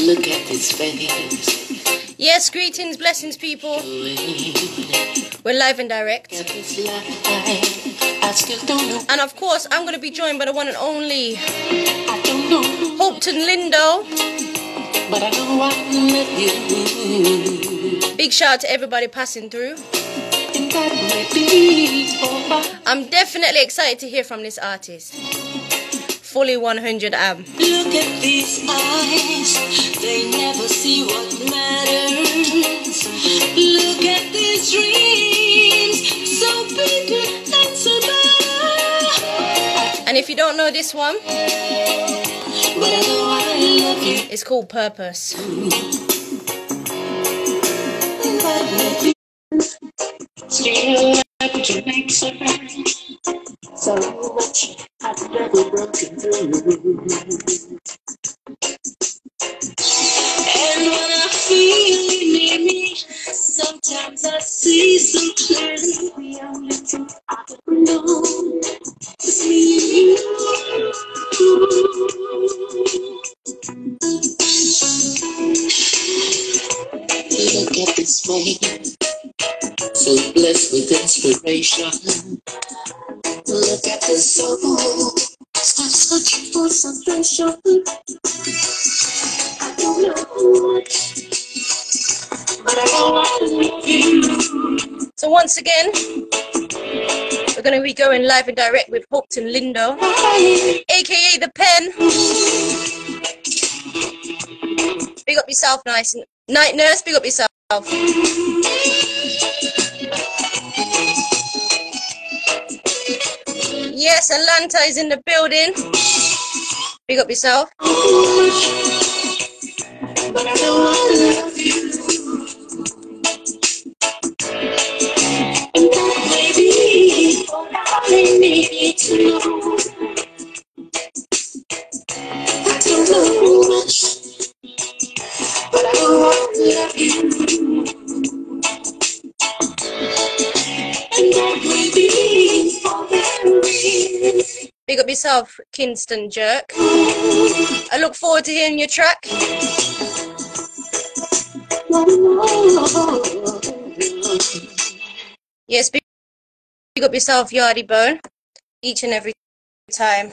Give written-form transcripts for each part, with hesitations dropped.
Look at his face. Yes, greetings, blessings, people. We're live and direct. And of course, I'm going to be joined by the one and only Hopeton Lindo. But I know I love you. Big shout out to everybody passing through. I'm definitely excited to hear from this artist. Fully 100 am. Look at these eyes, they never see what matters. Look at these dreams, so big and so bad. And if you don't know this one, but I know I love you. It's called Purpose. Still able to make so much I've never broken through. And when I feel you near me, sometimes I see so clearly the only truth I ever know is me and you. Look at this way, so blessed with inspiration. Look at the soul, stop searching for salvation. I don't know, but I know I love you. So once again, we're going to be going live and direct with Hopeton Lindo, aka The Pen. Big up yourself, nice night nurse. Big up yourself. Yes, Atlanta is in the building. Big up yourself. But I know I love you. And that may be all I need to know. I don't know much, but I know I love you. And that may be all that I need. Big up yourself, Kingston Jerk. I look forward to hearing your track. Yes, big up yourself, Yardy Bone. Each and every time.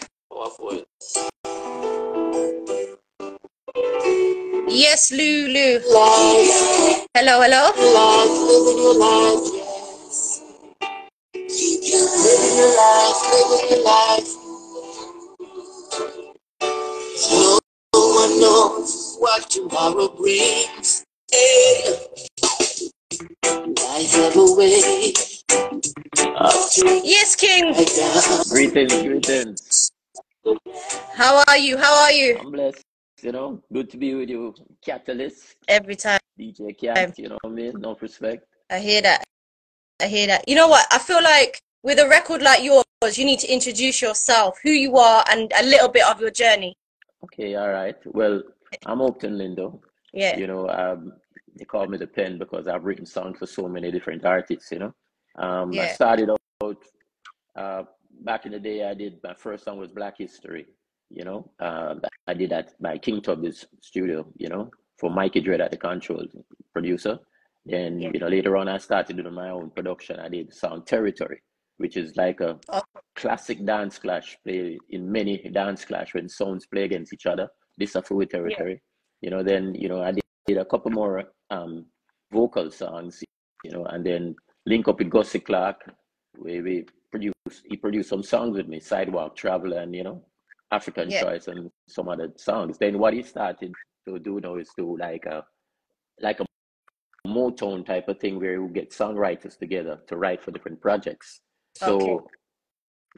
Yes, Lulu. Hello, hello. Living your life, yes. Living your life. No one knows what tomorrow brings. Hey. Life have a way of Yes, King. Greetings. How are you? I'm blessed, good to be with you. Kat-a-lyst. Every time. DJ Kat, you know what I mean? No respect. I hear that. You know what? I feel like with a record like yours, you need to introduce yourself, who you are, and a little bit of your journey. Okay, all right. Well, I'm Hopeton Lindo. Yeah. They call me The Pen because I've written songs for so many different artists, Yeah. I started out back in the day. I did my first song was Black History, I did that by King Tubby's studio, for Mikey Dread at the control producer. Then, later on I started doing my own production. I did the song Territory, which is like a classic dance clash played in many dance clash when sounds play against each other. This is for Territory. Then, I did a couple more vocal songs, and then link up with Gussie Clark, where he produced some songs with me, Sidewalk Traveler and, African Choice and some other songs. Then what he started to do now is to like a Motown type of thing where we get songwriters together to write for different projects. So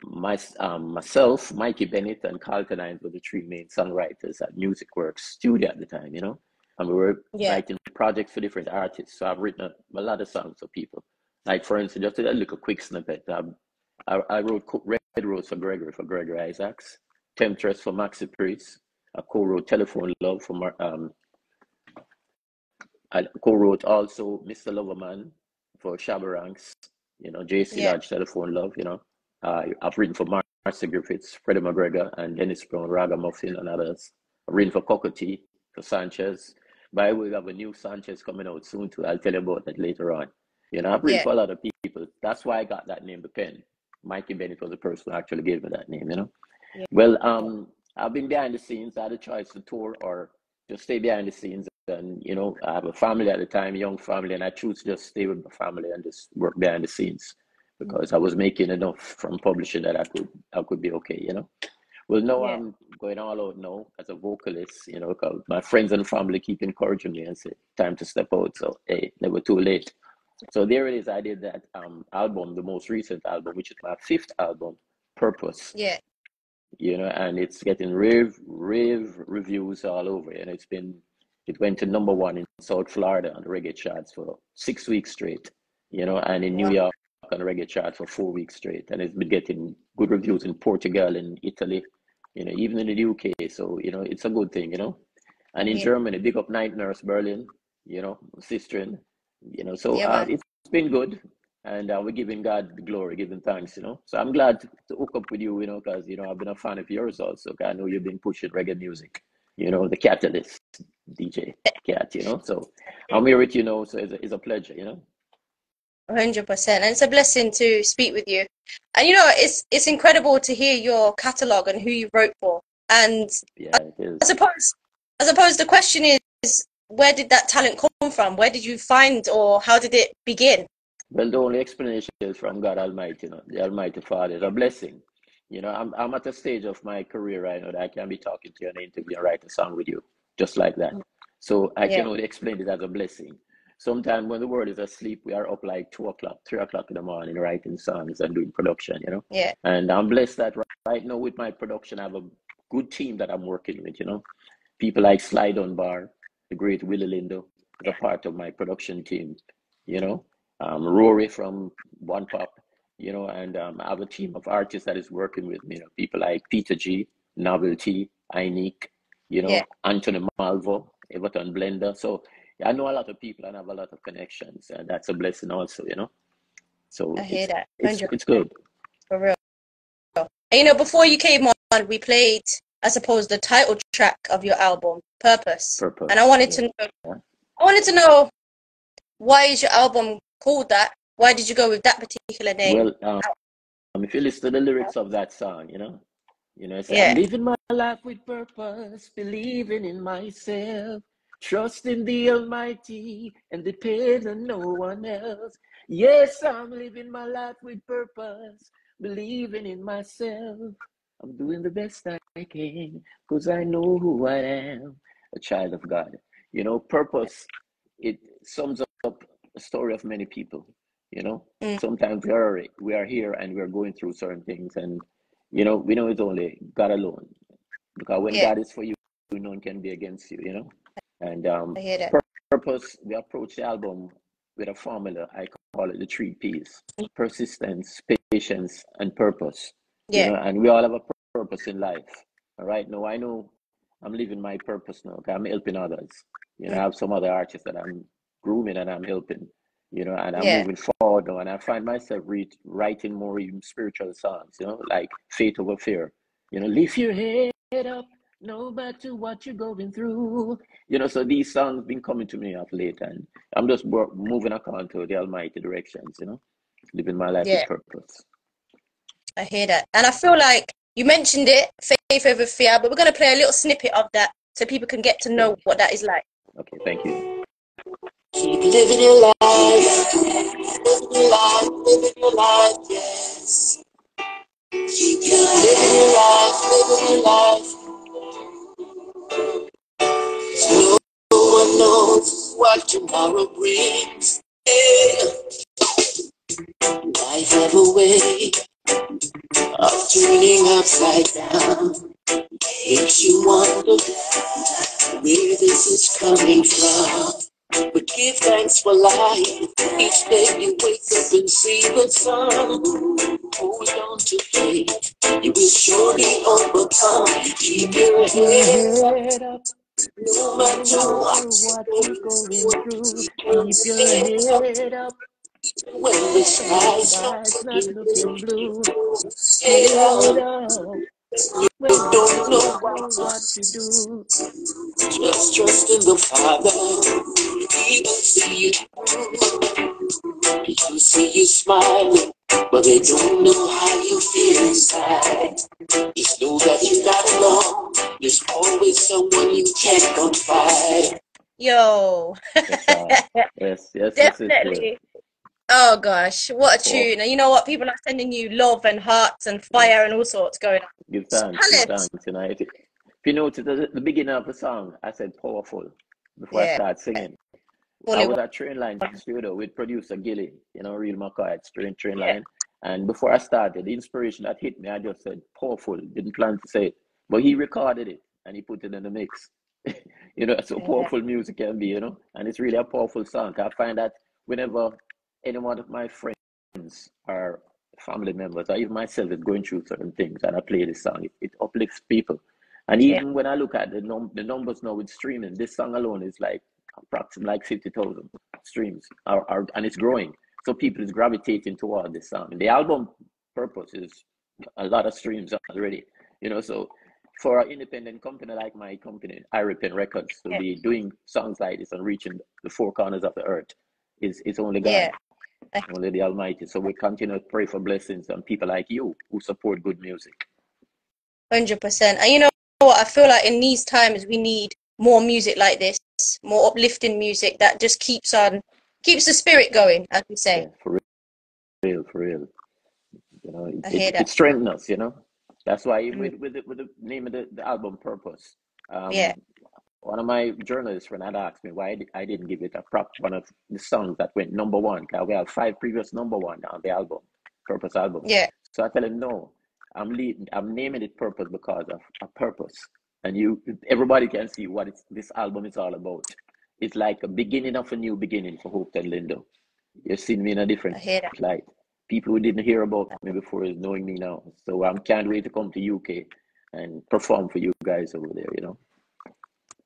myself, Mikey Bennett, and Carlton Hines were the three main songwriters at Music Works Studio at the time, and we were writing projects for different artists. So I've written a lot of songs for people. Like, for instance, just a little quick snippet. I wrote Red Rose for Gregory Isaacs, Temptress for Maxi Priest. I co-wrote Telephone Love for I co-wrote also Mr. Loverman for Shabba Ranks, JC Lodge, Telephone Love, I've written for Marcia Griffiths, Freddie McGregor, and Dennis Brown, Ragamuffin, and others. I've written for Cockatee, for Sanchez. By the way, we have a new Sanchez coming out soon too. I'll tell you about that later on. I've written Yeah. for a lot of people. That's why I got that name, the pen. Mikey Bennett was the person who actually gave me that name. Yeah. Well, I've been behind the scenes. I had a choice to tour or just stay behind the scenes. And, I have a family at the time, young family, and I choose to just stay with my family and just work behind the scenes because I was making enough from publishing that I could be okay. Well, no, Yeah. I'm going all out now as a vocalist, 'cause my friends and family keep encouraging me and say, time to step out. So, hey, never too late. So there it is. I did that album, the most recent album, which is my fifth album, Purpose. Yeah. And it's getting rave reviews all over. And it went to #1 in South Florida on the reggae charts for 6 weeks straight, and in New Wow. York on the reggae charts for 4 weeks straight. And it's been getting good reviews in Portugal and Italy, even in the UK. So, it's a good thing, And in Yeah. Germany, big up Night Nurse Berlin, sister, so Yeah, man. it's been good. And we're giving God the glory, giving thanks, So I'm glad to hook up with you, because, I've been a fan of yours also. I know you've been pushing reggae music, the Kat-a-lyst DJ Kat, So I'm here with you, so it's a pleasure, 100%. And it's a blessing to speak with you. And it's incredible to hear your catalog and who you wrote for. And Yeah, it is. I suppose the question is, where did that talent come from? Where did you find, or how did it begin? Well, the only explanation is from God Almighty, the Almighty Father. It's a blessing. I'm at a stage of my career right now that I can be talking to you in an interview and write a song with you, just like that. So I Yeah. can only explain it as a blessing. Sometimes when the world is asleep, we are up like 2 o'clock, 3 o'clock in the morning writing songs and doing production, Yeah. And I'm blessed that right now with my production, I have a good team that I'm working with, People like Sly Dunbar, the great Willie Lindo, is a part of my production team, Rory from One Pop, and I have a team of artists that is working with me, people like Peter G, Novelty, Inique, Yeah. Anthony Malvo, Everton Blender. So I know a lot of people and have a lot of connections, and that's a blessing also, So I hear that. it's good. For real. And, before you came on, we played, I suppose, the title track of your album, Purpose. Purpose. And I wanted to know, why is your album called that? Why did you go with that particular name? Well, if you listen to the lyrics of that song, it's Yeah. I'm living my life with purpose, believing in myself, trusting the Almighty, and depend on no one else. Yes, I'm living my life with purpose, believing in myself. I'm doing the best I can, because I know who I am, a child of God. Purpose, it sums up the story of many people. Sometimes we are here and we're going through certain things, and we know it's only God alone, because when Yeah. God is for you, no one can be against you. And I hear that. Purpose, we approach the album with a formula. I call it the 3 P's: persistence, patience, and purpose. Yeah. And we all have a purpose in life. All right, now I know I'm living my purpose now, okay? I'm helping others. I have some other artists that I'm grooming and I'm helping, and I'm Yeah. moving forward now, and I find myself writing more even spiritual songs, like Faith Over Fear. Lift your head up, no matter what you're going through. So these songs been coming to me of late, and I'm just moving according to the Almighty directions, living my life Yeah. with purpose. I hear that. And I feel like you mentioned it, Faith Over Fear, but we're going to play a little snippet of that so people can get to know what that is like. Okay, thank you. Keep living your life, living your life, yes. Keep living your life. No one knows what tomorrow brings. Yeah. Life have a way of turning upside down. Makes you wonder where this is coming from. But give thanks for life. Each day you wake up and see the sun. Hold on to faith. You will surely overcome. Keep your head up. No matter what you're going through. Keep your head up. When the sky's not looking blue. Head up. You don't know know what what to to do. do. Just trust in the Father. He will see you through. You see you smiling, but they don't know how you feel inside. Just know that you got along. There's always someone you can confide. Yo. Yes, this is good. Definitely. Oh gosh, what a Oh, tune. And you know what? People are sending you love and hearts and yes. fire and all sorts going on. Give thanks, give Talent. thanks. If you notice the beginning of the song, I said powerful before I Yeah. start singing. I Fully. was at Train Line Studio with producer Gilly, Real McCoy at Train Yeah. Line. And before I started, the inspiration that hit me, I just said powerful. Didn't plan to say it. But he recorded it and he put it in the mix. That's how Yeah. powerful music can be, And it's really a powerful song. I find that whenever any one of my friends or family members, or even myself, is going through certain things and I play this song, it uplifts people. And Yeah. even when I look at the numbers now with streaming, this song alone is like approximately like 50,000 streams, and it's growing. So people is gravitating toward this song. And the album purpose is a lot of streams already, So for an independent company like my company, Iripen Records, to Yeah. be doing songs like this and reaching the four corners of the earth is only God, Yeah. only the Almighty. So we continue to pray for blessings and people like you who support good music. 100%. And you know what? I feel like in these times we need more music like this, more uplifting music that just keeps the spirit going, as we say. Yeah, for real. I hear It that. strengthens us. That's why Mm. with the name of the album purpose. Yeah. One of my journalist friends had asked me why I didn't give it a one of the songs that went number one. Cause we have 5 previous number one on the album, Purpose album. Yeah. So I tell him no, I'm naming it Purpose because of a purpose, and everybody can see what this album is all about. It's like a beginning of a new beginning for Hopeton Lindo. You've seen me in a different I hear that. light. People who didn't hear about me before is knowing me now. So I can't wait to come to UK and perform for you guys over there.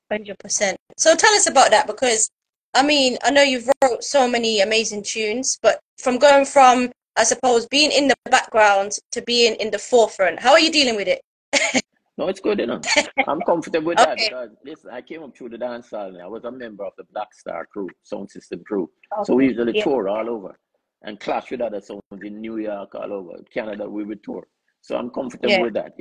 100%. So tell us about that because I mean, I know you've wrote so many amazing tunes, but going from, I suppose, being in the background to being in the forefront, how are you dealing with it? No, it's good. I'm comfortable with that Okay. because listen, I came up through the dance hall and I was a member of the Black Star crew, sound system crew. So we Okay. usually Yeah. tour all over and clash with other sounds in New York, all over Canada. We would tour. So I'm comfortable Yeah. with that.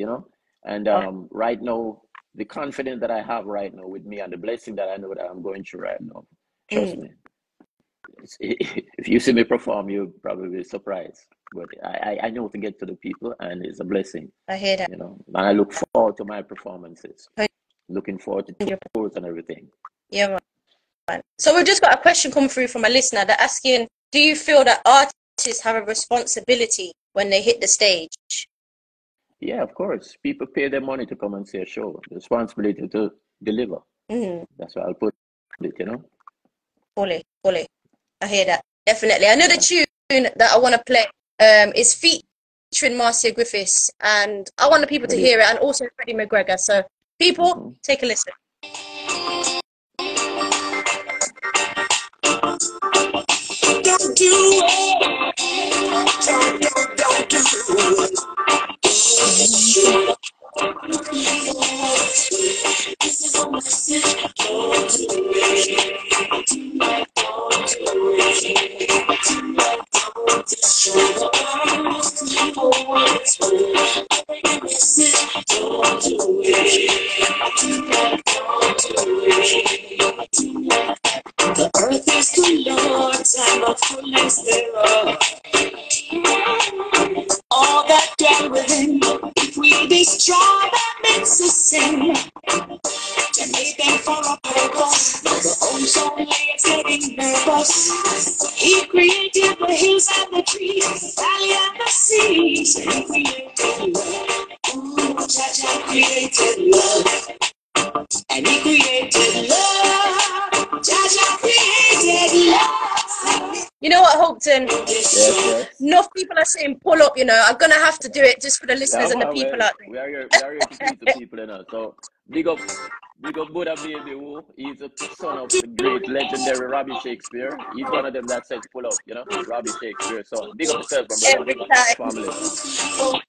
And Okay. right now, the confidence that I have right now with me and the blessing that I know that I'm going through right now, trust Mm. me, if you see me perform, you'll probably be surprised. But I know to get to the people, and it's a blessing, I hear that. And I look forward to my performances. 100%. Looking forward to tours and everything. Yeah, man. So we've just got a question come through from a listener. They're asking, do you feel that artists have a responsibility when they hit the stage? Yeah, of course. People pay their money to come and see a show. The responsibility to deliver. Mm. That's what I'll put it. Fully. I hear that. Definitely. Another Yeah. tune that I want to play is featuring Marcia Griffiths, and I want the people to hear it, and also Freddie McGregor. So, people, take a listen. Don't do it. Don't do it. This is a message. Don't do it. Don't destroy the earth. For what it's worth. Every message. Don't do it. Don't do it. The earth is the Lord's and the fullness thereof. All that dwell within, if we destroy that makes us sin. To made them for a purpose, the ozone layer's getting nervous. He created the hills and the trees, the valley and the seas. He created love. Ooh, Jah created love. And he created love. Jah created love. You know what, Hopeton? Yes, yes. Enough people are saying pull up, you know. I'm gonna have to do it just for the Yeah, listeners and the man, people well, out there. we are here to please the people, you know. So big up Buddha Baby Woo. He's a son of the great legendary Robbie Shakespeare. He's one of them that says pull up, you know. Robbie Shakespeare. So big up yourself, my brother. Every time. Family.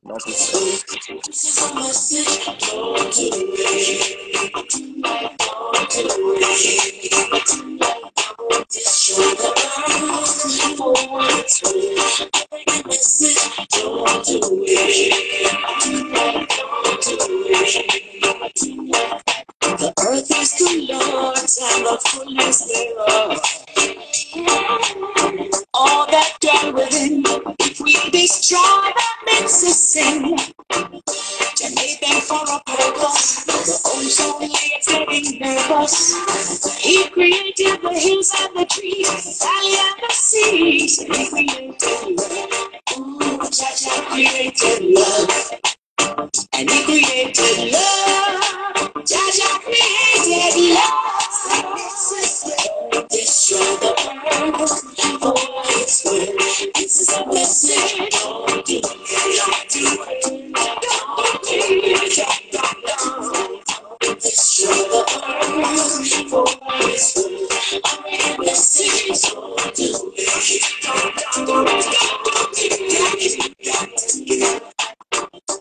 Enough respect. The earth is the Lord's and the fullness thereof. All that dwell within, if we destroy that makes us sin. You made them for a purpose. The ozone layer getting nervous. He created the hills and the trees, the valley and the seas. He created love. Ooh, Jaja created love. And he created love. Jaja created love. Destroy the earth for its will. This is a message. Don't do it. Destroy the earth for its will. A message. Don't do it.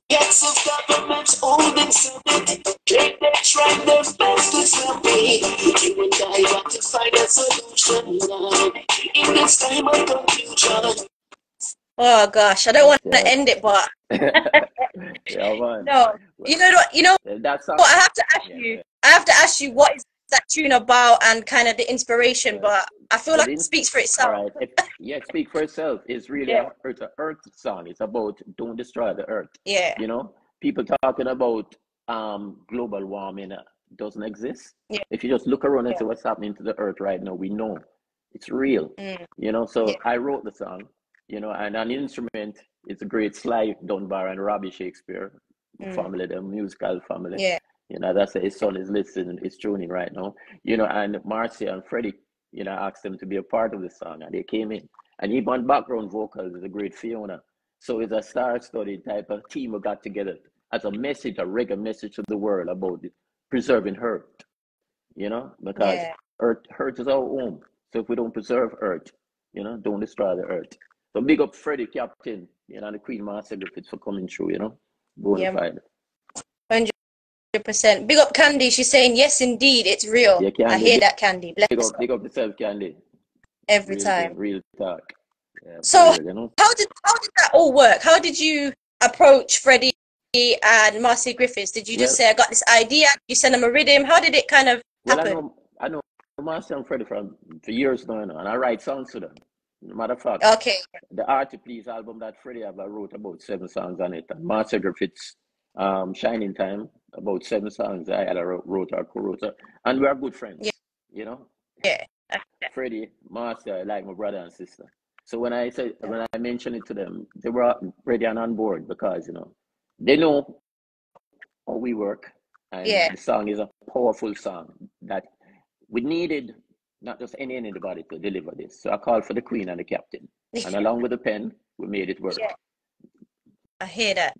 Gets of government holding something. They're trying their best to stop me. You and I got to find a solution now. In this time of confusion. Oh gosh, I don't want Yeah. to end it, but Yeah, man. no. You know what? You know That's what? I have to ask you. I have to ask you what is that tune about and kind of the inspiration. But I feel like it speaks for itself. All right. It speaks for itself. It's really it's an earth song. It's about don't destroy the earth. Yeah. You know, people talking about global warming doesn't exist. Yeah. If you just look around and see what's happening to the earth right now, we know it's real. You know, so I wrote the song, you know, and an instrument is a great slide done by and Robbie Shakespeare family, the musical family. Yeah. You know, that's his son is listening, is tuning right now. You know, and Marcia and Freddie, you know, asked them to be a part of the song, and they came in. And even on background vocals is a great Fiona. So it's a star-studded type of team who got together as a message, a reggae message to the world about preserving Earth. You know, because Earth is our home. So if we don't preserve Earth, you know, don't destroy the Earth. So big up Freddie, Captain, you know, and the Queen Master Griffiths for coming through, you know, bonafide. 100%. Big up Candy. She's saying, yes, indeed, it's real. Yeah, Candy. I hear that, Candy. Bless big up yourself, Candy. every Real time. thing, real talk. Yeah, So, real, you know? how did that all work? How did you approach Freddie and Marcy Griffiths? Did you just say, I got this idea? Did you send them a rhythm? How did it kind of happen? I know Marcy and Freddie for years now, and I write songs to them. Matter of fact, the Art to Please album that Freddie I wrote about 7 songs on it, and Marcy Griffiths, Shining Time, about 7 songs I had wrote or co-wrote, and we are good friends, you know? Yeah. Freddie, Marcy, like my brother and sister. So when I mentioned it to them, they were ready and on board because, you know, they know how we work, and the song is a powerful song that we needed not just anybody to deliver this. So I called for the Queen and the Captain, and along with the pen, we made it work. I hear that.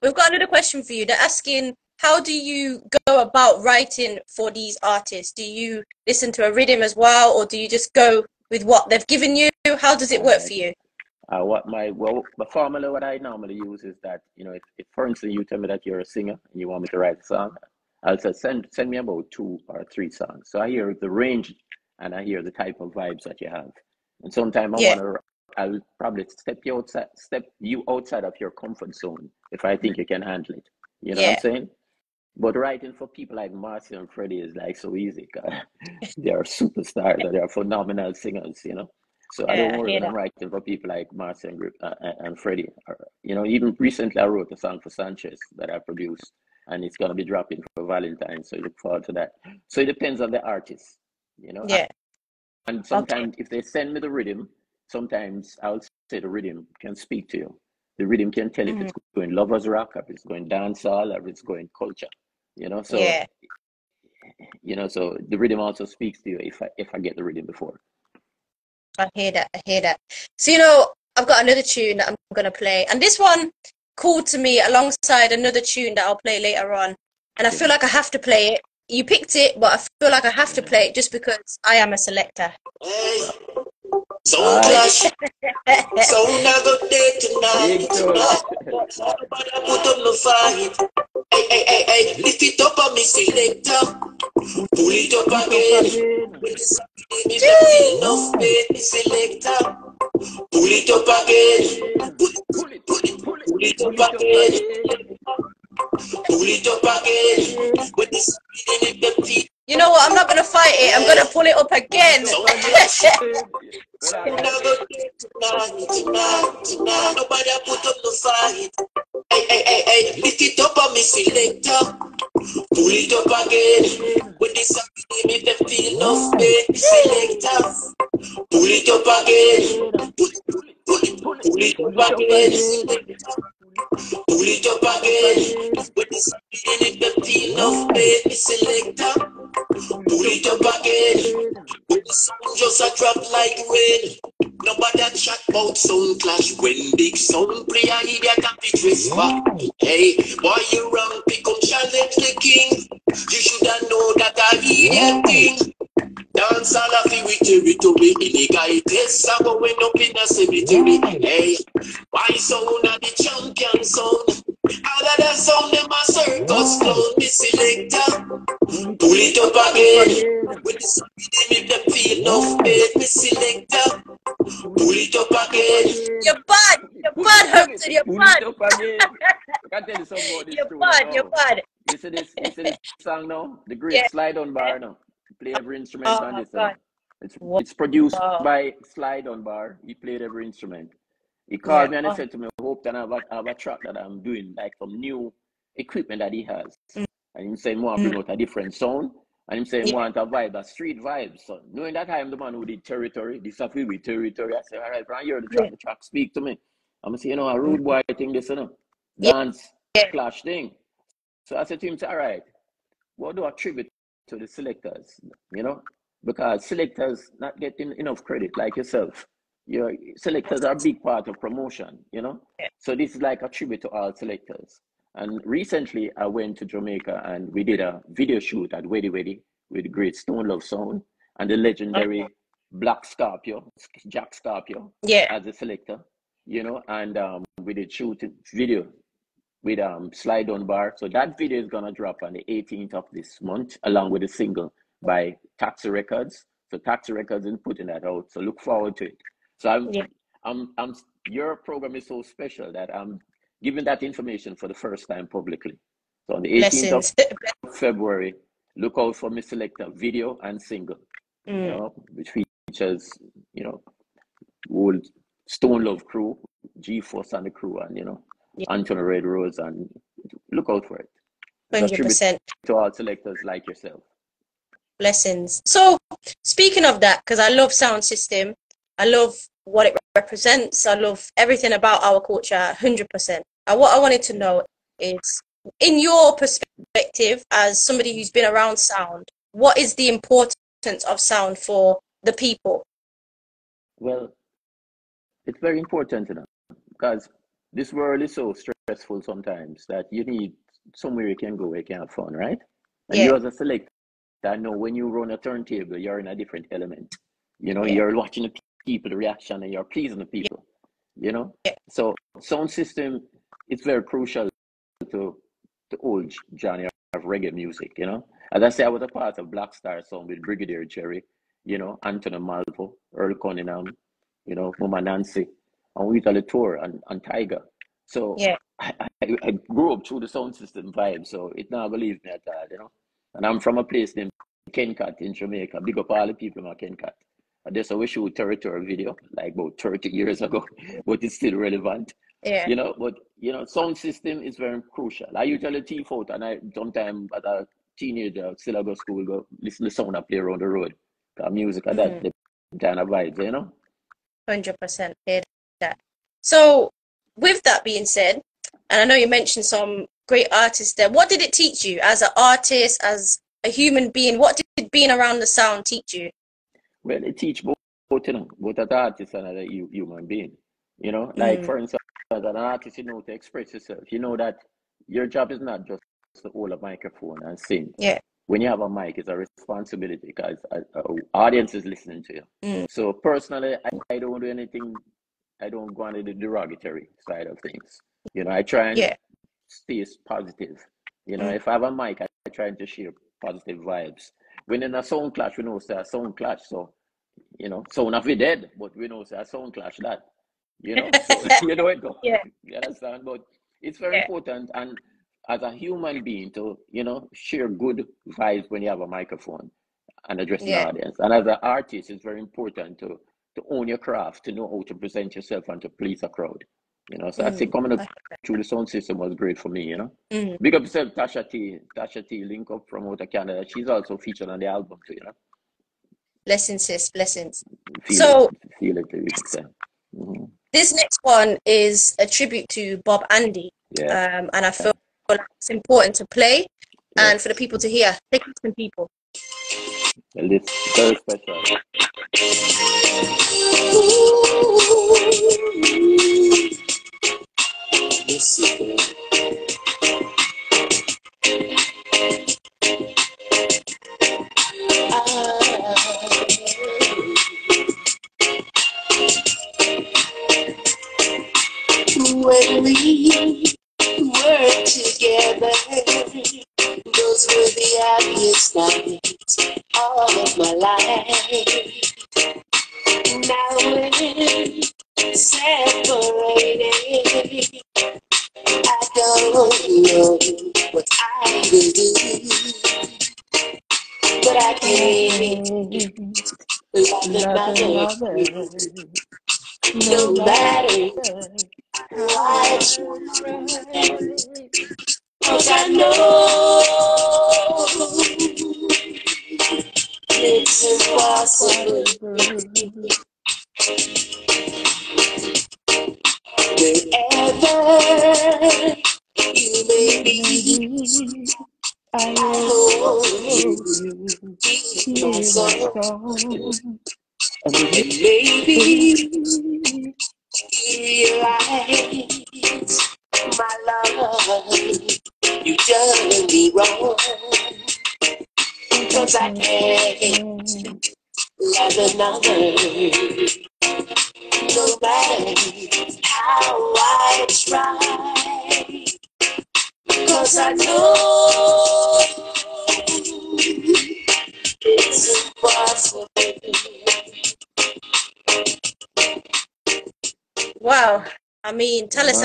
We've got another question for you. They're asking, how do you go about writing for these artists? Do you listen to a rhythm as well, or do you just go with what they've given you? How does it work for you? The formula what I normally use is that, you know, if for instance you tell me that you're a singer and you want me to write a song, I'll say send me about 2 or 3 songs. So I hear the range and I hear the type of vibes that you have. And sometimes I'll probably step you outside of your comfort zone if I think you can handle it. You know what I'm saying? But writing for people like Marcy and Freddie is like so easy. They are superstars. They are phenomenal singers, you know. So I don't worry when I'm writing for people like Marcy and Freddie. You know, even recently I wrote a song for Sanchez that I produced, and it's gonna be dropping for Valentine's. So look forward to that. So it depends on the artist, you know. And sometimes if they send me the rhythm, sometimes I'll say the rhythm can speak to you. The rhythm can tell if it's going lovers rock, if it's going dancehall, or if it's going culture. You know, so you know, so the rhythm also speaks to you if I get the rhythm before. I hear that. I hear that. So, you know, I've got another tune that I'm going to play. And this one called to me alongside another tune that I'll play later on. And I feel like I have to play it. You picked it, but I feel like I have to play it just because I am a selector. Hey, sound clash. Sound never day tonight. But I put up no fight. Hey, lift it up on me selector. Pull it up again. When the sound me feel enough, baby selector. Pull it up again. Pull it up again. Pull it up again. When the sound me feel. You know what? I'm not going to fight it. I'm going to pull it up again. Tonight. Nobody put up no fight. Hey, lift it up on me selector. Pull it up again. When the sound me feel enough, baby selector. Pull it up again. Pull it up again. Pull it up again. When the sound me feel enough, baby selector. Pull it up again. When the sound just a drop like rain. Nobody chat about sound clash. When big sound play, I idiot and be dressed back. Hey, boy, you wrong, pick up challenge the king. You shoulda know that I idiot thing. Dance all of it with territory. Illegal test, I'm going up in a cemetery. Hey, why sound are the champion sound? All of that sound, them a circus clown. Me selector. Pull it up again. When the sound make them feel enough, babe. Me selector. Pull it up again. You're bad. You're bad, Hopeton. You're bad. Pull it up again. I can tell you something about this. You're bad. You're bad. You see this song now? The great slide on bar now. Play every instrument on this. It's produced by Slide on Bar. He played every instrument. He called me and he said to me, Hopeton, I have a track that I'm doing, like some new equipment that he has. And he said, want to bring out a different sound. And he said, want a vibe, a street vibe. So knowing that I'm the man who did Territory, this stuff with Territory, I said, all right, when I hear the track speak to me. I'm going to say, you know, a rude boy thing, this, you know, dance, clash thing. So I said to him, all right, what do I attribute to the selectors, you know? Because selectors not getting enough credit like yourself. Your selectors are a big part of promotion, you know? So this is like a tribute to all selectors. And recently I went to Jamaica and we did a video shoot at Weddy Weddy with the great Stone Love Sound and the legendary Black Scorpio, Jack Scorpio, as a selector, you know, and we did shoot a video with Slide on Bar. So that video is gonna drop on the 18th of this month, along with a single by Taxi Records. So Taxi Records is putting that out. So look forward to it. So your program is so special that I'm giving that information for the first time publicly. So on the 18th of February, look out for Miss Selector video and single, you know, which features, you know, old Stone Love crew, G-Force and the crew, and, you know, Anthony Red Rose, and look out for it. 100%. To all selectors like yourself. Blessings. So, speaking of that, because I love sound system, I love what it represents, I love everything about our culture, 100%. And what I wanted to know is, in your perspective, as somebody who's been around sound, what is the importance of sound for the people? Well, it's very important to them because this world is so stressful sometimes that you need somewhere you can go where you can have fun, right? And you as a selector, I know when you run a turntable, you're in a different element. You know, you're watching the people, the reaction, and you're pleasing the people, you know? So sound system, it's very crucial to the old genre of reggae music, you know? As I say, I was a part of Black Star Sound with Brigadier Jerry, you know, Anthony Malvo, Earl Cunningham, you know, Mama Nancy, and we did a tour and Tiger. So I grew up through the sound system vibe, so it never leaves me at all, you know? And I'm from a place named Kat in Jamaica. Big up all the people in Kat. And there's a shoot Territory video, like about 30 years ago, but it's still relevant. You know, but, you know, sound system is very crucial. I usually teeth out, and I sometimes as a teenager, still I go to school, go listen to sound and play around the road. Because music and that, the kind of vibes, you know? 100% hear that. So, with that being said, and I know you mentioned some great artists there, what did it teach you as an artist, as a human being? What did being around the sound teach you? Well, it teach both you know, both as an artist and as a human being. You know, like for instance, as an artist, you know, to express yourself, you know that your job is not just to hold a microphone and sing. Yeah. When you have a mic, it's a responsibility because audience is listening to you. So personally, I don't do anything. I don't go on the derogatory side of things. You know, I try and stay positive. You know, if I have a mic, I try to share positive vibes. When in a sound clash, we know it's a sound clash. So, you know, sound of it dead, but we know it's a sound clash that. You know, so you know it go. Yeah. You understand? But it's very important, and as a human being, to, you know, share good vibes when you have a microphone and address an audience. And as an artist, it's very important to own your craft, to know how to present yourself and to please a crowd. You know, so I think coming up through the sound system was great for me, you know. Big up yourself, Tasha T, link up from out of Canada. She's also featured on the album too, you know. Blessings, sis, blessings. Feel it, you could say. This next one is a tribute to Bob Andy. Yeah. And I feel like it's important to play and for the people to hear. Take some people. Well, it's very special. When we work together, those were the happiest nights of my life. Now we're separated, I don't know what I will do, but I can't love another. No matter how I try, 'cause I know it's impossible. Wherever you may be, I hope you keep my soul. And maybe you realize, my love, you done me wrong, 'cause I can't love another. No matter how I try, 'cause I know it's impossible. Wow. I mean, tell us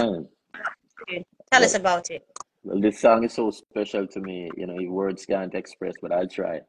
about it. Well, this song is so special to me. You know, words can't express, but I'll try.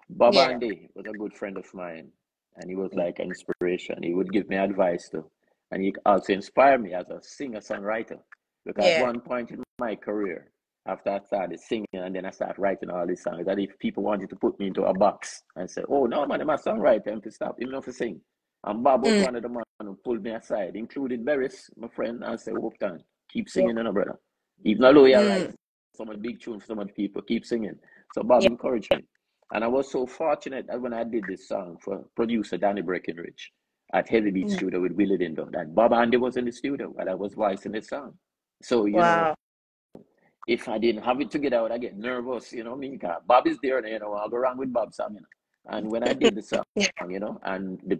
Bob Andy was a good friend of mine, and he was like an inspiration. He would give me advice too, and he also inspired me as a singer-songwriter. Because at one point in my career, after I started singing and then I started writing all these songs, that if people wanted to put me into a box and say, "Oh no, man, I'm a songwriter, I'm to stop, even if I sing." And Bob was one of the men who pulled me aside, included Beres, my friend, and said, "Hopeton, keep singing, brother. Even though you're writing so much big tunes for so much people, keep singing." So Bob encouraged me. And I was so fortunate that when I did this song for producer Danny Breckenridge at Heavy Beat Studio with Willie Lindo, that Bob Andy was in the studio while I was voicing the song. So, you know, if I didn't have it together, I would get nervous, you know what I mean? Because Bob is there, you know, I'll go around with Bob's song, you know. And when I did the song, you know, and the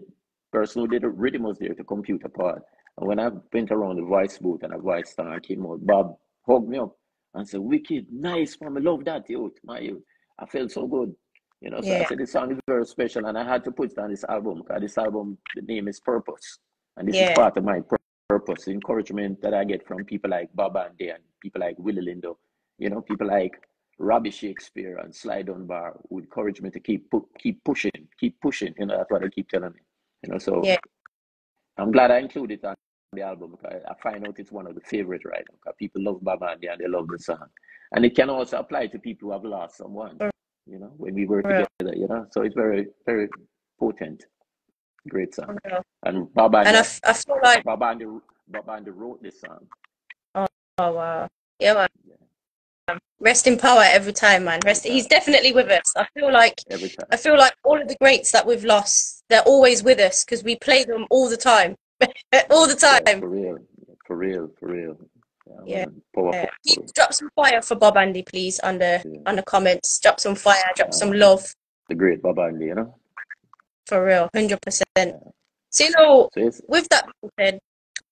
person who did the rhythm was there to compute a part. And when I went around the voice booth and a voice song came out, Bob hugged me up and said, "Wicked, nice, man, I love that, youth, my youth." I felt so good. You know, so I said this song is very special, and I had to put it on this album because this album, the name is Purpose, and this is part of my purpose, the encouragement that I get from people like Bob Andy and people like Willie Lindo, you know, people like Robbie Shakespeare and Sly Dunbar who encourage me to keep pushing, you know, that's what they keep telling me, you know, so I'm glad I included it on the album because I find out it's one of the favorite right now because people love Bob Andy and they love the song, and it can also apply to people who have lost someone. You know, when we work together, you know, so it's very, very potent, great song. And Bob Andy, and I feel like Bob Andy wrote this song. Oh wow, yeah, man. Rest in power every time, man. He's definitely with us. I feel like every time. I feel like all of the greats that we've lost, they're always with us because we play them all the time. All the Yeah, time. for real, for real, for real. Yeah. Man, powerful. Please drop some fire for Bob Andy, please, on the comments. Drop some fire, drop some love. The great Baba Andy, you know. For real, 100%. Yeah. So, you know, So it's, with that being said,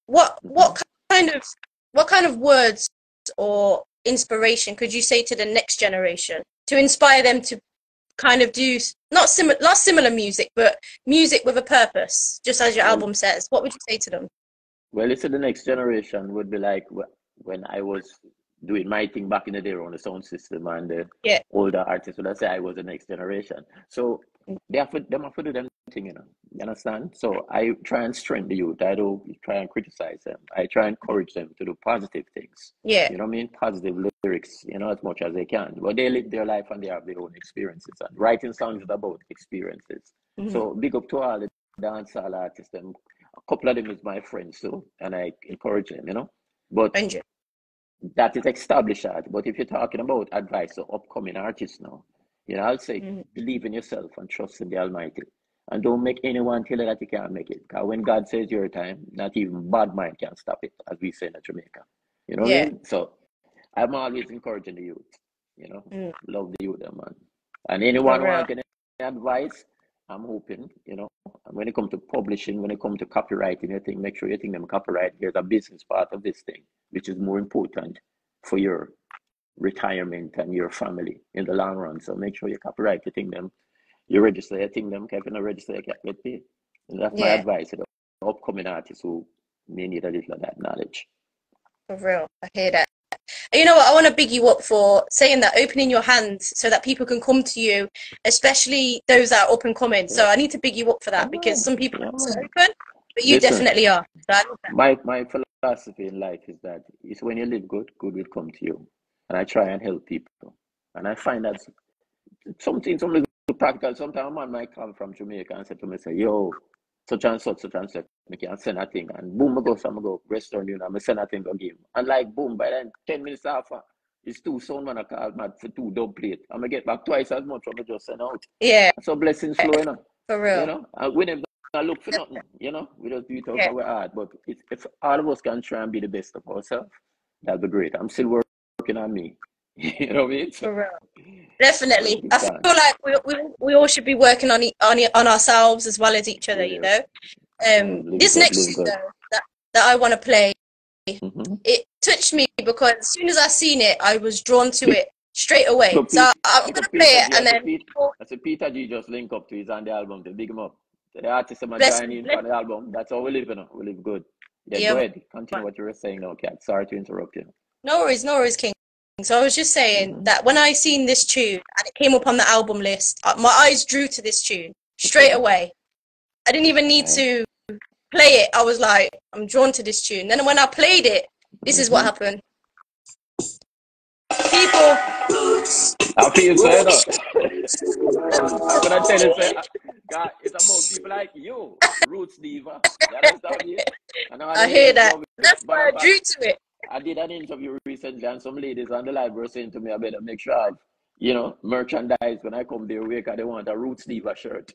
what kind of words or inspiration could you say to the next generation to inspire them to kind of do not similar music, but music with a purpose, just as your well, album says? What would you say to them? well, it's the next generation would be like when I was doing my thing back in the day around the sound system, and the Yeah. older artists would I say I was the next generation. So them have to do them thing, you know. You understand? So I try and strengthen the youth. I don't try and criticize them. I try and encourage them to do positive things. Yeah. You know what I mean? Positive lyrics, you know, as much as they can. But they live their life and they have their own experiences. And writing songs is about experiences. So big up to all the dancehall artists. Them, a couple of them is my friends too, and I encourage them, you know. But 100. that is established art. But if you're talking about advice to upcoming artists now, you know, I'll say believe in yourself and trust in the Almighty. And don't make anyone tell you that you can't make it. Because when God says your time, not even bad mind can stop it, as we say in Jamaica. You know what I mean? So I'm always encouraging the youth, you know, love the youth, man. And anyone who wants any advice, I'm hoping, you know, when it comes to publishing, when it comes to copywriting, you think, make sure you think them copyright. There's a business part of this thing, which is more important for your retirement and your family in the long run. So make sure you copyright the thing them, you register your thing them, if you not register, you can't get paid. And that's my advice to the upcoming artists who may need a little of that knowledge. For real, I hear that. You know what, I want to big you up for saying that, opening your hands so that people can come to you, especially those that are up and coming. So I need to big you up for that because some people are so open, but you definitely are. So my philosophy in life is that it's when you live good, good will come to you. And I try and help people. And I find that something practical. Sometimes a man might come from Jamaica and say to me, say, yo, such and such, I can send a thing. And boom, I go restaurant, you know, I send a thing to give. And like, boom, by then 10 minutes after, it's two sound man I call mad for two dub plate. I'm going to get back twice as much from I just send out. yeah. So blessings flow, you know. For real. You know, and we never look for nothing, you know. We just do it out our heart. But if all of us can try and be the best of ourselves, that'll be great. I'm still working on me. You know what I mean? For real. Definitely. I feel like we all should be working on ourselves as well as each other, you know. This next tune that I want to play, it touched me because as soon as I seen it, I was drawn to it straight away. So I'm going to play it and then... I said Peter G just link up to his on the album to big him up. So the artists are joining in on the album. That's how we live, you know. We live good. Yeah, go ahead. Continue what you were saying now, Kat. Sorry to interrupt you. No worries, King. So I was just saying that when I seen this tune and it came up on the album list, my eyes drew to this tune straight away. I didn't even need to play it. I was like, I'm drawn to this tune. Then when I played it, this is what happened. People. I feel so, you know. When I tell you, say, God, it's about people like you, Roots Diva. You understand me? I hear that. That's why I drew to it. I did an interview recently, and some ladies on the live were saying to me, I better make sure I have, you know, merchandise when I come their way, because they want a Roots Diva shirt.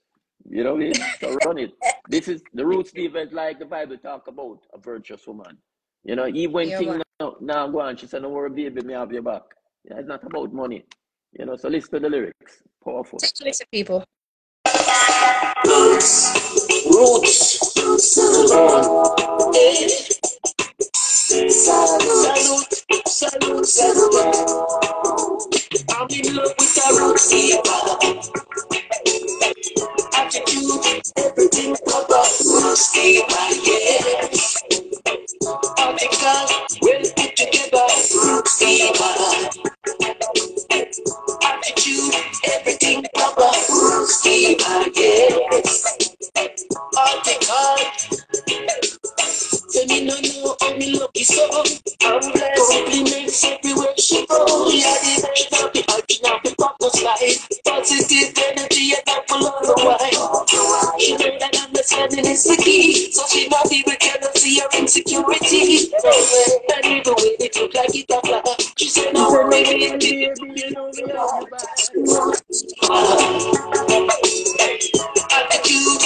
You know what I mean? So run it. This is the Roots Diva, is like the Bible talk about a virtuous woman. You know, even when things now go on, she said, "No worry, baby, me have your back." Yeah, it's not about money. You know, so listen to the lyrics. Powerful. Listen, people. Roots. Salute. I'm in love with the Roots Diva. Attitude, everything about Roots Diva, yeah. All because we'll put together Roots Diva. Attitude, everything about Roots Diva, yeah. All because tell me no, I'm in love with so I'm blessed, compliments everywhere she goes. Yeah, the version of the original, the purpose life. Positive energy and not full of the wine. She know that understanding is the key, so she not even jealousy or insecurity. And even when it look like it a fly, she said, no, baby, you know me, I'll be back. Attitude,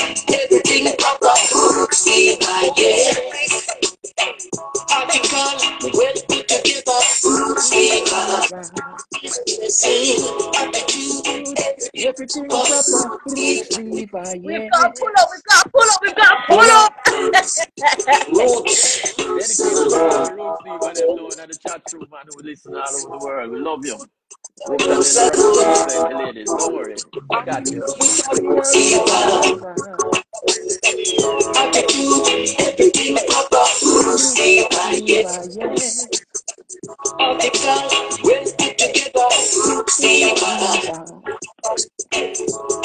everything proper. Roots deep, We've yeah. got to pull up, we've got to pull up, we've got to pull up. Dedicated to all the roots deep and them knowing at the chat room and who listen all over the world. We love you. Hopeton represent the ladies. Don't worry. We got you. Roots deeper. Roots deeper, yes. Roots deeper.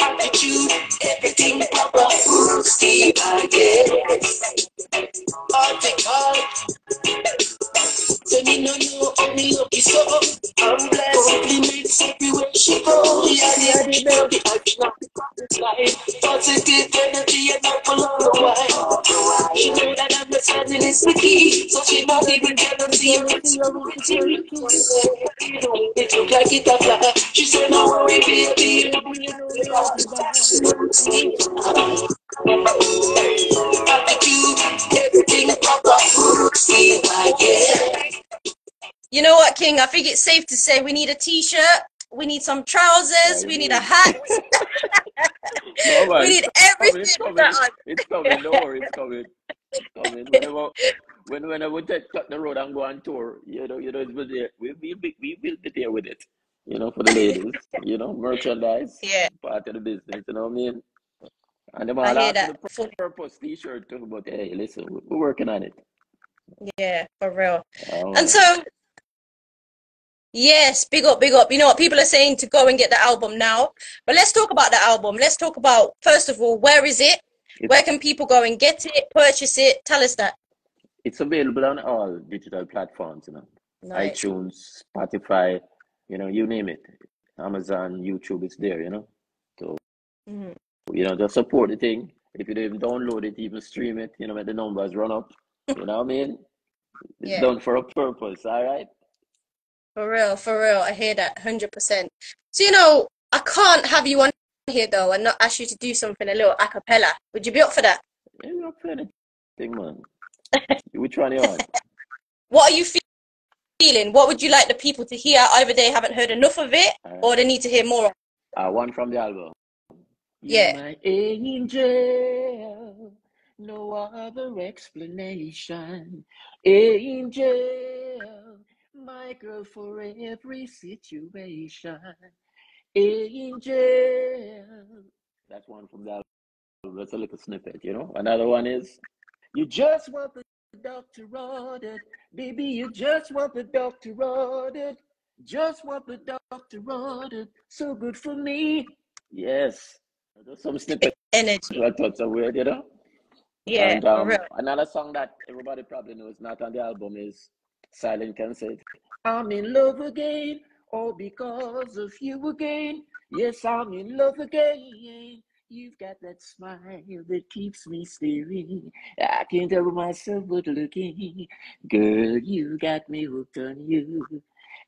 Attitude, everything proper. Steve, I guess. Article, so me no know how me lucky so. I'm blessed, compliments everywhere she go. Yeah, We are the best. positive energy and not for long while. She know that I'm the standing is the key, so she not even tell see your Insecurity. it look like it a fly. She said, no worry, baby. Baby, you know me ugly bad. Attitude, everything proper. See I get. You know what, King? I think it's safe to say we need a t-shirt, we need some trousers, we need a hat, No, man, we need it's everything. coming. It's coming. Don't worry, it's coming. It's coming. Whenever we cut the road and go on tour, it's will there. We will be there with it. For the ladies. Merchandise, Yeah, part of the business. You know what I mean? And them I all hear ask for that. the purpose T-shirt too. But hey, listen, we're working on it. Yeah, for real. All And right. so, yes, big up, big up. You know what people are saying to go and get the album now. But let's talk about the album. Let's talk about, first of all, where is it? Where can people go and get it, purchase it? Tell us that. It's available on all digital platforms. Nice. iTunes, Spotify, you name it. Amazon, YouTube, it's there. So Mhm. just support the thing. If you don't even download it, even stream it. Let the numbers run up. You know what I mean? It's Yeah, done for a purpose. All right. for real, for real. I hear that 100%. So, I can't have you on here though and not ask you to do something a little a cappella. Would you be up for that? Yeah, you're up for anything, man. Which one you want? What are you feeling? What would you like the people to hear? Either they haven't heard enough of it All or right. they need to hear more of it. One from the album. You're Yeah. my angel, no other explanation. Angel, my girl for every situation. Angel. That's one from the album. That's a little snippet. Another one is, you just what the doctor ordered. Baby, you just what the doctor ordered. Just what the doctor ordered. So good for me. Yes. There's some snippets Energy. I thought so weird. Yeah, And for real. another song that everybody probably knows, not on the album, is Silent Can Say It. I'm in love again, all because of you again. Yes, I'm in love again. You've got that smile that keeps me staring. I can't help myself but looking. Girl, you got me hooked on you.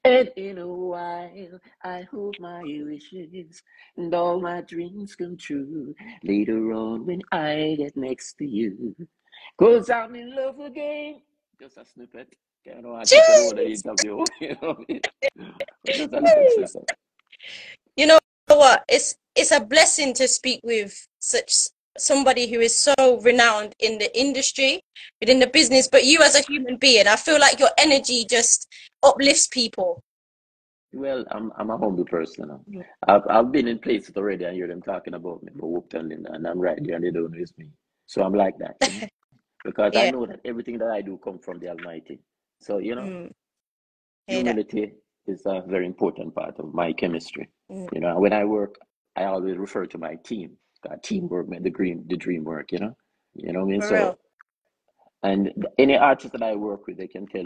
And in a while, I hope my wishes and all my dreams come true later on when I get next to you. Cause I'm in love again. Just a snippet. I don't want to take the whole Jeez. interview. But just a little snippet. You know what? It's a blessing to speak with such somebody who is so renowned in the industry, within the business, but you as a human being, I feel like your energy just uplifts people. Well, I'm a humble person. I've been in places already and hear them talking about me for Hopeton and Lindo, and I'm right there and they don't know it's me. So I'm like that. Because I Yeah. know that everything that I do comes from the Almighty. So, Mm, hear that. humility is a very important part of my chemistry. Mm, When I work, I always refer to my team. Teamwork made the dream work. You know what I mean? for real. So, and any artist that I work with, they can tell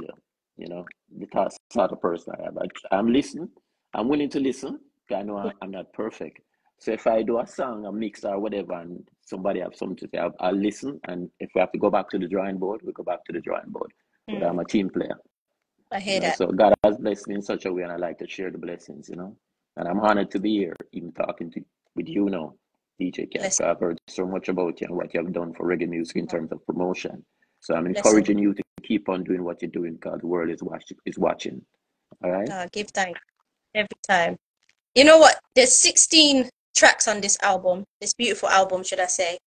the sort of person I am. I'm listening. I'm willing to listen. 'Cause I know I'm not perfect. So if I do a song, a mix or whatever, and somebody have something to say, I'll listen. And if we have to go back to the drawing board, we go back to the drawing board. But I'm Mm, a team player. I hear that. So God has blessed me in such a way, and I like to share the blessings. And I'm honored to be here, even talking with you now, DJ Kat. Blessing. I've heard so much about you and what you have done for reggae music in terms of promotion. So I'm Blessing. encouraging you to keep on doing what you're doing because the world is watching. All right? Give thanks every time. You know what? There's 16 tracks on this album, this beautiful album, should I say.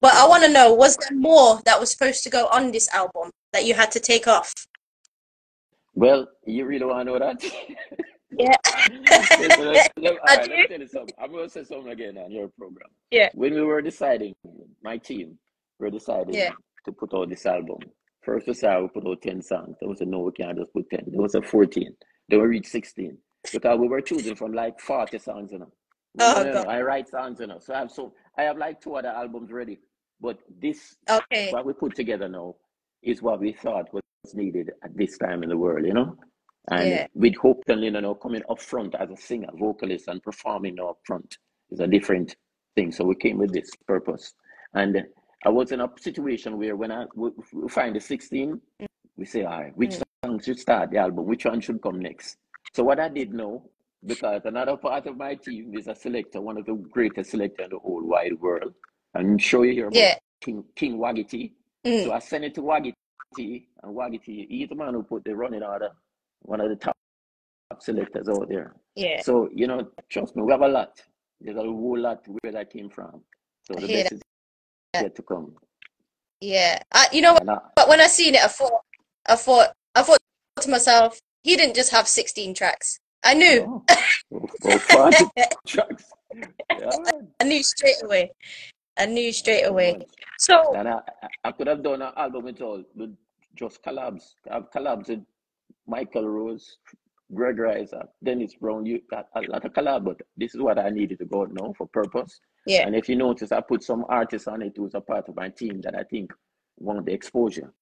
But I want to know, was there more that was supposed to go on this album that you had to take off? Well, you really want to know that? Yeah. Listen, all I right, do. let me tell you something. I'm going to say something again on your program. Yeah. When we were deciding, my team were deciding Yeah. to put out this album. First we said we put out 10 songs. Then we said, no, we can't just put 10. There was a 14. Then we reached 16. Because we were choosing from like 40 songs, you know. Oh, No. God. I write songs, you know. I have like 2 other albums ready. But this, Okay. what we put together now, is what we thought was needed at this time in the world, you know. And Yeah. with Hopeton, you know, coming up front as a singer, vocalist, and performing up front is a different thing. So we came with this purpose. And I was in a situation where when we find the 16, we say, all right, which song should start the album? Which one should come next? So what I did know, because another part of my team is a selector, one of the greatest selectors in the whole wide world. I'm sure you hear about Yeah. King Waggity. So I sent it to Waggity, and Waggity, he's the man who put the running order, one of the top selectors out there. Yeah. So, you know, trust me, we have a lot. There's a whole lot where that came from. So I the hear best is yet to come. Yeah. You know what? And But when I seen it, I thought to myself, he didn't just have 16 tracks. I knew. Well, 40 tracks. Yeah. I knew straight away. I knew straight So away. much. So, And I could have done an album with just collabs. I've collabs with Michael Rose, Greg Riser, Dennis Brown. You got a lot of collab, but this is what I needed to go out now for purpose. yeah. And if you notice, I put some artists on it who's a part of my team that I think want the exposure.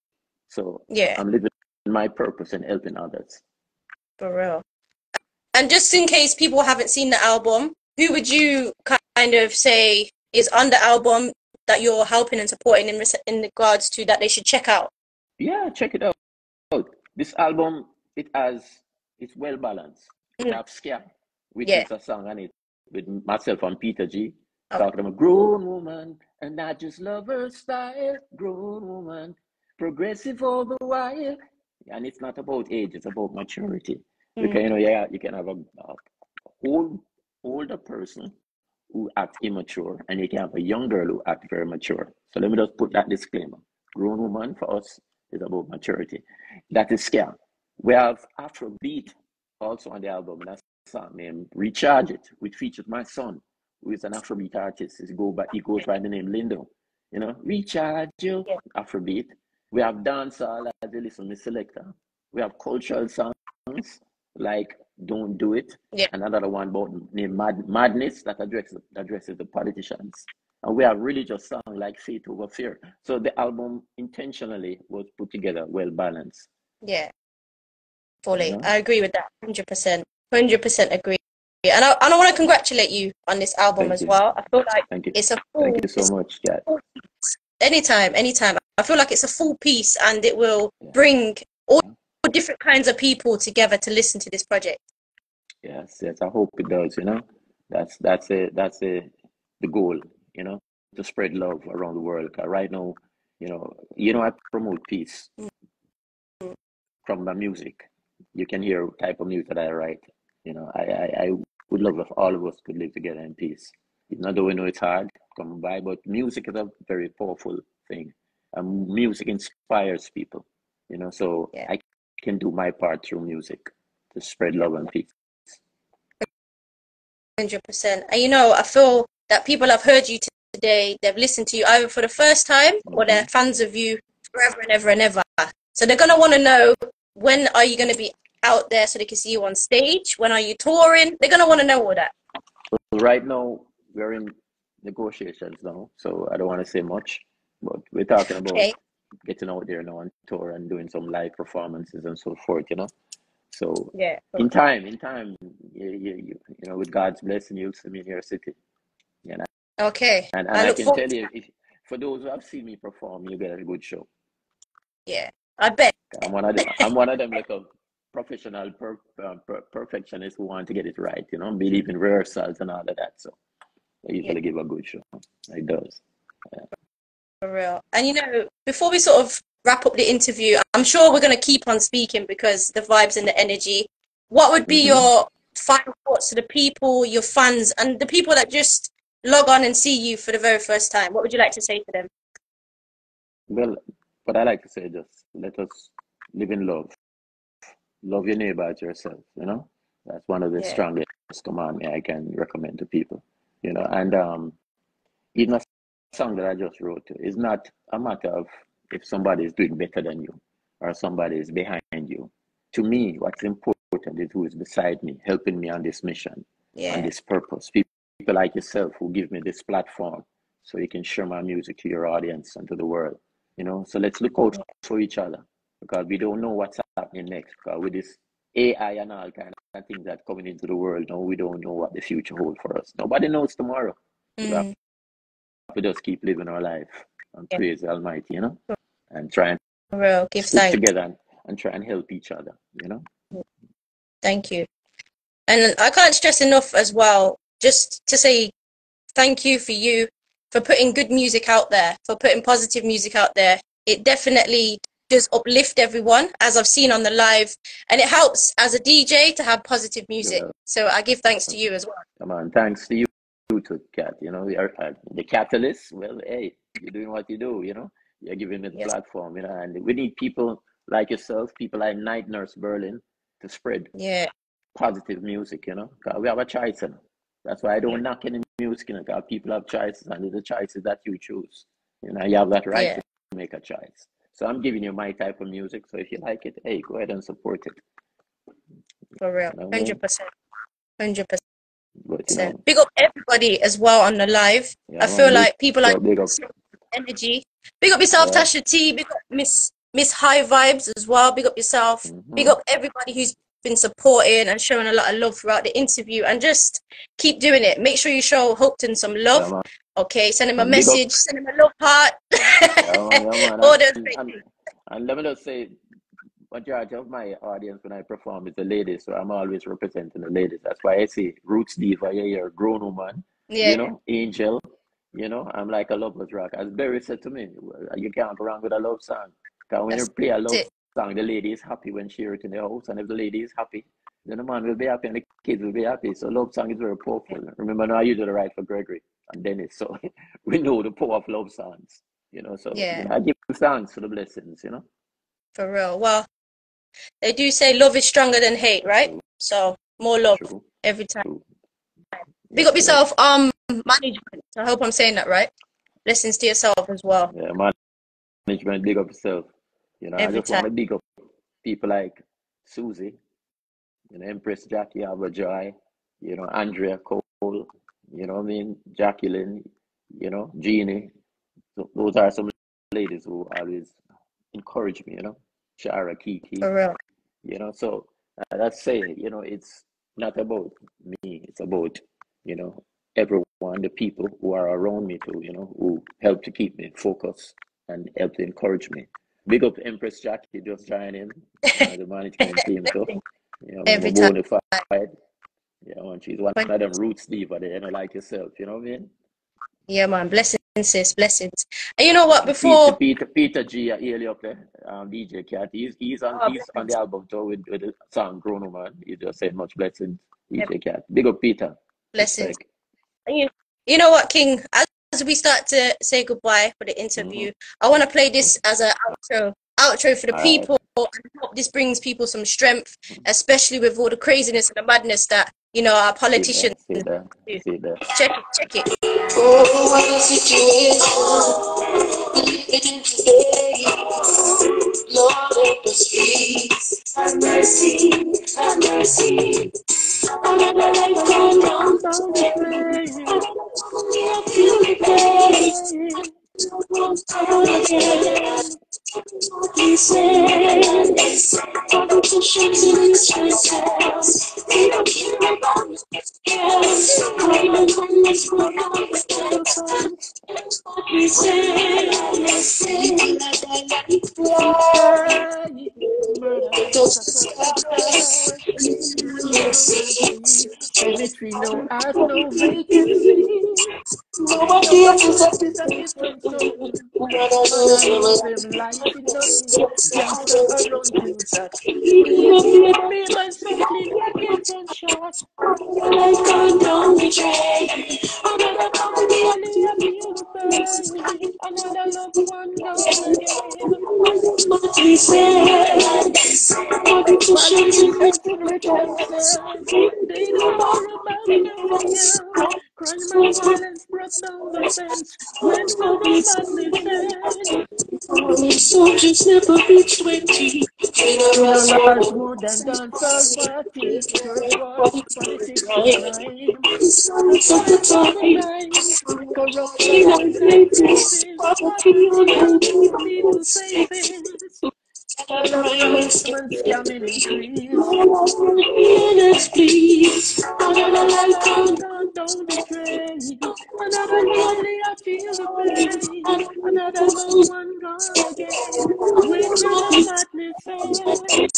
So Yeah. I'm living my purpose and helping others. For real. And just in case people haven't seen the album, who would you kind of say is on the album that you're helping and supporting in regards to that they should check out? Yeah, check it out. This album, it's well balanced. It have Scare, which Yeah. is a song on it with myself and Peter G. Okay. Talking about grown woman and not just lover style, grown woman, progressive all the while. And it's not about age, it's about maturity. Because you know, yeah, you can have a older person who act immature, and you can have a young girl who act very mature. So let me just put that disclaimer. Grown woman for us is about maturity. That is Scare. We have Afrobeat also on the album, and that's a song named Recharge It, which features my son, who is an Afrobeat artist. He goes by the name Lindo. You know, Recharge You, Afrobeat. We have dancehall, as you listen to Selector. We have cultural songs like Don't Do It, and another one about named Madness that addresses the politicians. And we have religious songs like Faith Over Fear. So the album intentionally was put together well balanced. Yeah. Fully. You know? I agree with that. 100%. 100% agree. And I want to congratulate you on this album as well. I feel like it's a full... Thank you so much, Kat. Anytime. I feel like it's a full piece, and it will bring all different kinds of people together to listen to this project. Yes, I hope it does, you know. That's the goal, you know, to spread love around the world. 'Cause right now, you know, I promote peace from my music. You can hear the type of music that I write. You know, I would love if all of us could live together in peace. Even though we know it's hard coming by, but music is a very powerful thing. And music inspires people, you know, so I can do my part through music to spread love and peace. 100%. And you know, I feel that people have heard you today, they've listened to you either for the first time or they're fans of you forever and ever and ever. So they're going to want to know, when are you going to be out there so they can see you on stage? When are you touring? They're going to want to know all that. Well, right now, we're in negotiations now, so I don't want to say much, but we're talking about getting out there now on tour and doing some live performances and so forth, you know. So in time, you know, with God's blessing, you'll see me in your city. You know? Okay. And I can tell you, for those who have seen me perform, you get a good show. Yeah, I bet. I'm one of them like a professional perfectionist who want to get it right, you know, believe in rehearsals and all of that. So I usually give a good show. It does. Yeah. For real. And you know, before we sort of wrap up the interview, I'm sure we're going to keep on speaking because the vibes and the energy. What would be your final thoughts to the people, your fans, and the people that just log on and see you for the very first time? What would you like to say to them? Well, what I like to say, just let us live in love. Love your neighbor as yourself, you know? That's one of the Yeah. strongest commandments I can recommend to people, you know? And even a song that I just wrote is not a matter of if somebody is doing better than you or somebody is behind you. To me, what's important is who is beside me, helping me on this mission, on this purpose. People like yourself who give me this platform so you can share my music to your audience and to the world, you know? So let's look out for each other, because we don't know what's happening next. Because with this AI and all kind of things that coming into the world, no, we don't know what the future holds for us. Nobody knows tomorrow. We have to just keep living our life and praise the Almighty, you know, and try and stick together and try and help each other, you know. Thank you. And I can't stress enough as well, just to say thank you for putting good music out there, for putting positive music out there. It definitely does uplift everyone, as I've seen on the live, and it helps as a DJ to have positive music. So I give thanks to you as well. Come on, thanks to you too, Kat. You know, the Kat-a-lyst. Well, hey, you're doing what you do. You know, you're giving me the platform. You know, and we need people like yourself, people like Night Nurse Berlin, to spread positive music. You know, because we have a choice. You know? That's why I don't knock any music. You know, because people have choices, and the choices that you choose. You know, you have that right to make a choice. So I'm giving you my type of music. So if you like it, hey, go ahead and support it. For real, 100%, 100%. But, you know, big up everybody as well on the live. I feel like people are energy. Big up yourself, Tasha T. Big up Miss High Vibes as well. Big up yourself. Big up everybody who's been supporting and showing a lot of love throughout the interview, and just keep doing it. Make sure you show Hopeton some love. Okay, send him a message, send him a love heart. And let me just say, majority of my audience when I perform is the ladies, so I'm always representing the ladies. That's why I say Roots Diva, you're a grown woman, you know, Angel, you know, I'm like a lover's rock. As Barry said to me, you can't go wrong with a love song. Because when you play a love song, the lady is happy when she hears it in the house, and if the lady is happy, then the man will be happy and the kids will be happy. So love song is very powerful. Remember now, I usually write for Gregory and Dennis, so we know the power of love songs, you know. So you know, I give thanks for the blessings, you know. For real. Well, they do say love is stronger than hate, right? So more love every time. Big up yourself, management. I hope I'm saying that right. Blessings to yourself as well. Yeah, management, big up yourself. You know, I just want to big up people like Susie, you know, Empress Jackie, Albert Joy, you know, Andrea Cole, you know what I mean, Jacqueline, you know, Jeannie. So those are some ladies who always encourage me, you know. Shara, Kiki. For real. You know, so let's say, you know, it's not about me, it's about, you know, everyone, the people who are around me too, you know, who help to keep me focused and help to encourage me. Big up Empress Jackie, just join in, you know, the management team too. You know, every time. You know, and she's one of them Roots Diva, you know, like yourself, you know what I mean? Yeah, man, blessings, sis, blessings. And you know what, before Peter G, earlier up there, DJ Kat, he's on the album too with the song Grown Man. He just said much blessings, DJ Kat. Big up Peter. Blessings. You know what, King? As we start to say goodbye for the interview, I want to play this as an outro for the people. And I hope this brings people some strength, especially with all the craziness and the madness that, you know, our politicians do. Check it. Oh, what a situation. Living today. Lord, help us, please. Have mercy, have mercy. I'm not going down he said, politicians in this house, we don't care about else. I'm the one that's going on he said, Military no has no vacancy. nobody else is a different soul. Life in nothing. Gangster around you that. Me, myself, clean. hear gunshot. Like on down the train. Another Finally, I feel the pain. Another loved one gone again. what we said. Politicians in retention. They don't care about nothing else. Crime and violence brought down the fence. When will the madness end? Soldiers never reach 20. Criminalize more than dancehall party. Church wars, politics is crime. Sons of the Signs of the time. times. Corruption and abuses. Poverty and poor people facing. Crime and scamming increase. Please. Gone down the drain. Another lonely, I feel the pain. Another loved one gone again. When will the madness end?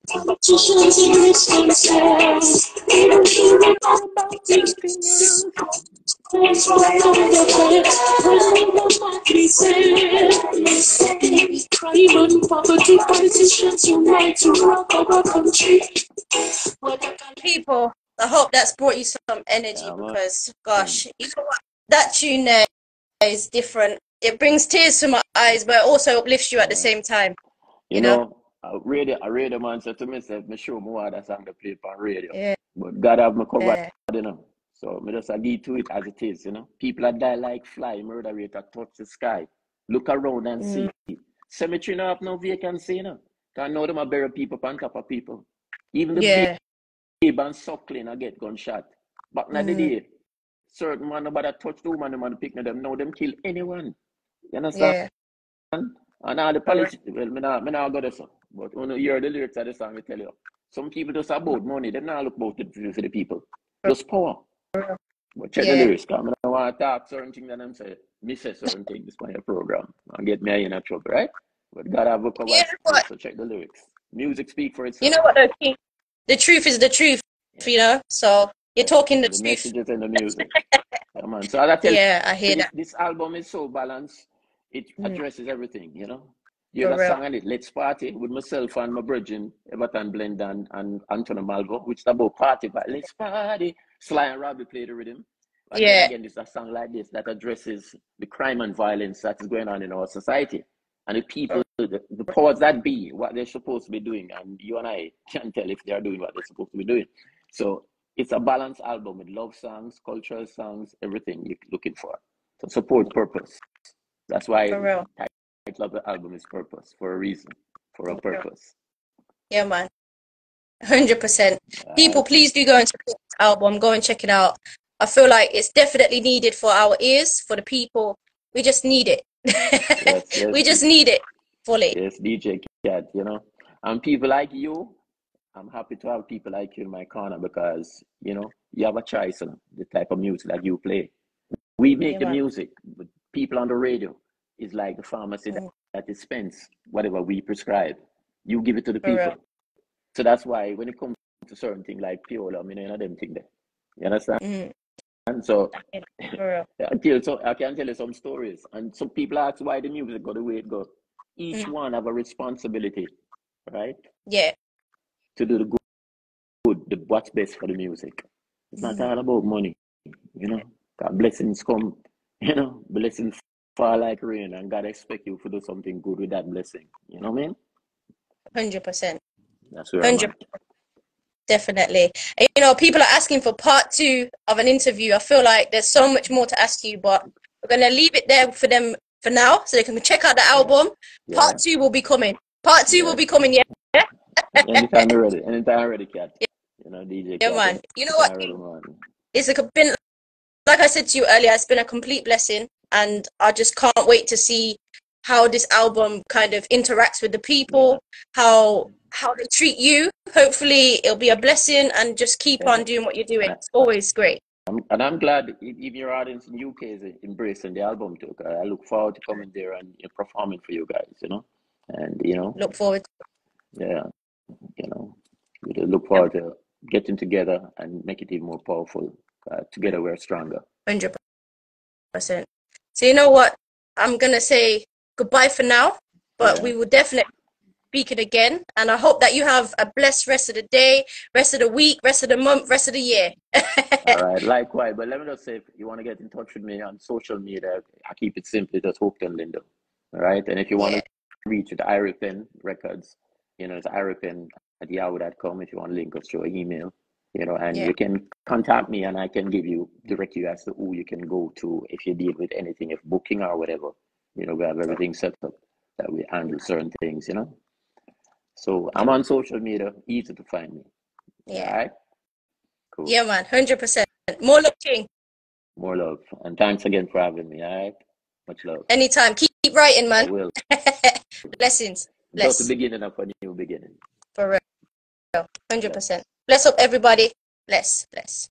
Politicians in responses. They don't care They about care about nothing else. that's why I'm the crime and poverty. Politicians unite to rock our country. People, I hope that's brought you some energy because, gosh, you know what? That tune there is different. It brings tears to my eyes, but it also uplifts you at the same time. You know, I radio man said to myself, me show more that song to play on radio. Yeah. But God have me covered, Yeah. you know. So me just agree to it as it is, you know. People that die like fly, murder rate that touch the sky. Look around and see. Cemetery now have no vacancy, you know. Can't know them a bury people on top of people. Even the babe and suckling I get gunshot. Back in the day, certain man nobody touch the woman, them and pick them. Now them kill anyone. You understand? And all the politics, well, me not go there, so. But when you hear the lyrics of the song, I tell you, some people just about money. They not look about it for the people. Just power. But check the lyrics, because I don't want to talk certain things that I'm saying. Me say certain things on your program and get me in a trouble, right? But God have a cover, so check the lyrics. Music speak for itself. You know what, though, King? The truth is the truth, you know? So you're talking the truth. Messages in the music. Yeah, man. So as I tell you, I hear that. This album is so balanced. It addresses everything, you know. You For have a real. song on it, Let's Party, with myself and my brethren, Everton Blend and Antonio Malvo, which is about party, but let's party. Sly and Robbie play the rhythm. And then again, it's a song like this that addresses the crime and violence that is going on in our society. And the people, the powers that be, what they're supposed to be doing. And you and I can't tell if they are doing what they're supposed to be doing. So it's a balanced album with love songs, cultural songs, everything you're looking for. So support purpose. That's why the title of the album is Purpose, for a reason, for a purpose. Yeah, man. 100%. People, please do go and check this album. Go and check it out. I feel like it's definitely needed for our ears, for the people. We just need it. Yes, we just need it fully. Yes, DJ Kat, you know. And people like you, I'm happy to have people like you in my corner because, you know, you have a choice on the type of music that you play. We make the music, but people on the radio is like the pharmacy that dispense whatever we prescribe. You give it to the people. So that's why when it comes to certain things like Piola, I mean, you know, them thing there. You understand? And so I can tell you some stories. And some people ask why the music go the way it goes. Each one have a responsibility, right? Yeah. To do the good, what's best for the music. It's not all about money, you know. God blessings come, you know, blessings fall like rain, and God expect you to do something good with that blessing. You know what I mean? 100%. That's where I'm at. Definitely. And, you know, people are asking for part 2 of an interview. I feel like there's so much more to ask you, but we're going to leave it there for them for now so they can check out the album. Part 2 will be coming. Part 2 will be coming, yeah? Anytime you're ready. Anytime you're ready, Kat. You know, DJ Kat. Yeah, man. You know what? It's been, like I said to you earlier, it's been a complete blessing. And I just can't wait to see how this album kind of interacts with the people, how they treat you. Hopefully it'll be a blessing and just keep on doing what you're doing. It's always great. And I'm glad if your audience in UK is embracing the album too. I look forward to coming there and performing for you guys, you know. And, you know. Look forward. Yeah. You know, we look forward to getting together and make it even more powerful. Together we're stronger. 100%. So you know what? I'm going to say goodbye for now, but we will definitely speaking again, and I hope that you have a blessed rest of the day, rest of the week, rest of the month, rest of the year. All right, likewise. But let me just say, if you want to get in touch with me on social media, I keep it simply just Hopeton Lindo. All right, and if you want Yeah, to reach the Iripen Records, it's iripen@yahoo.com if you want to link us through an email, and yeah, you can contact me and I can direct you as to who you can go to if you deal with anything, if booking or whatever. We have everything set up that we handle certain things. So yeah, I'm on social media, easy to find me. All yeah, right, cool. yeah, man, 100%. More love, King. More love. And thanks again for having me. All right. Much love. Anytime. Keep writing, I man. will. Blessings. Just the Bless. beginning of a new beginning. For real. Bless. 100%. Bless up, everybody. Bless. Bless.